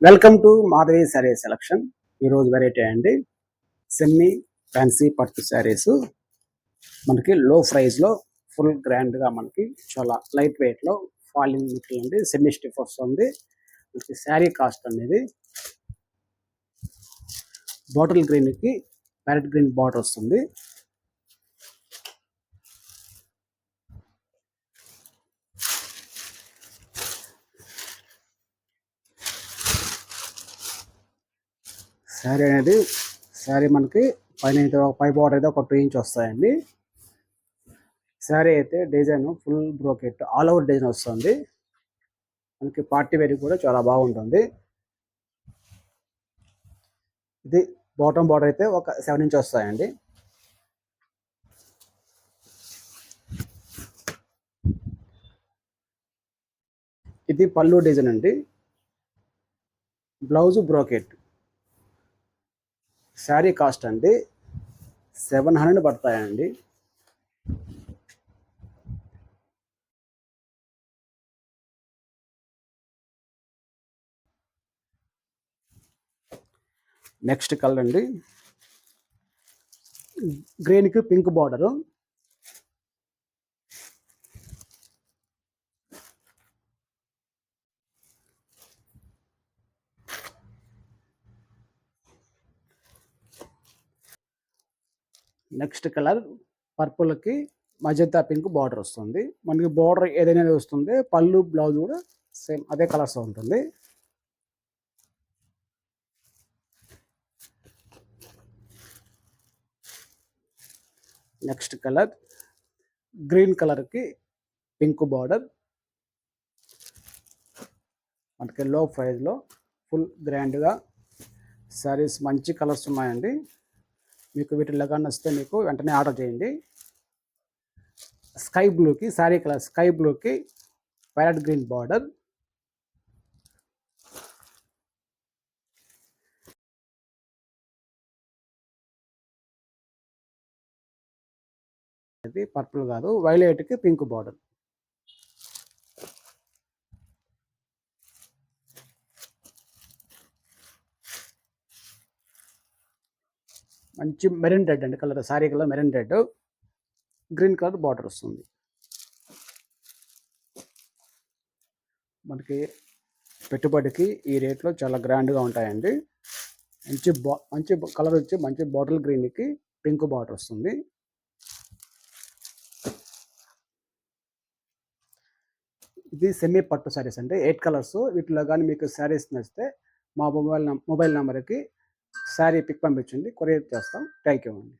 Welcome to Madhavi sari selection. ఈరోజు variety అండి semi fancy పట్టు శారీస్. మనకి లో ప్రైస్లో ఫుల్ గ్రాండ్గా మనకి చాలా లైట్ వెయిట్లో ఫాలింగ్ మెటీరియల్ అండి. సెమీ స్టిఫ్ వస్తుంది. మనకి శారీ కాస్ట్ అనేది బాటిల్ గ్రీన్కి ప్యారెట్ గ్రీన్ బార్డర్ వస్తుంది. శారీ మనకి పై బార్డర్ అయితే ఒక 2 ఇంచ్ వస్తాయండి. శారీ అయితే design full brocade all over design వస్తుంది. మనకి పార్టీ వేర్ కూడా చాలా బాగుంటుంది. ఇది బాటమ్ బార్డర్ అయితే ఒక 7 ఇంచ్ వస్తాయండి. ఇది పళ్ళు డిజైన్ అండి. Blouse brocade. శారీ కాస్ట్ అండి 700 పడతాయండి. నెక్స్ట్ కలర్ అండి గ్రీన్కి పింక్ బార్డరు. నెక్స్ట్ కలర్ పర్పుల్కి మజంతా పింక్ బార్డర్ వస్తుంది. మనకి బార్డర్ ఏదైనా వస్తుంది. పళ్ళు బ్లౌజ్ కూడా సేమ్ అదే కలర్స్ ఉంటుంది. నెక్స్ట్ కలర్ గ్రీన్ కలర్కి పింక్ బార్డర్. మనకి లో ప్రైస్లో ఫుల్ గ్రాండ్గా శారీస్ మంచి కలర్స్ ఉన్నాయండి. మీకు వీటిలో కానీ నచ్చితే మీకు వెంటనే ఆర్డర్ చేయండి. స్కై బ్లూకి శారీ కలర్ స్కై బ్లూకి ప్యారెట్ గ్రీన్ బార్డర్. ఇది పర్పుల్ కాదు వైలెట్కి పింక్ బార్డర్. మంచి మెరూన్ రెడ్ అండి colour. Sari colour maroon red, green colour border వస్తుంది. మనకి పెట్టుబడికి ఈ రేట్లో చాలా గ్రాండ్గా ఉంటాయండి. మంచి కలర్ వచ్చి మంచి బాటిల్ గ్రీన్కి పింక్ బార్డర్ వస్తుంది. ఇది సెమీ పట్టు శారీస్ అంటే 8 కలర్స్. వీటిలో కానీ మీకు శారీస్ నచ్చితే మా మొబైల్ నెంబర్కి శారీ పిక్ పంపించండి, కొరియర్ చేస్తాం. థ్యాంక్ యూ అండి.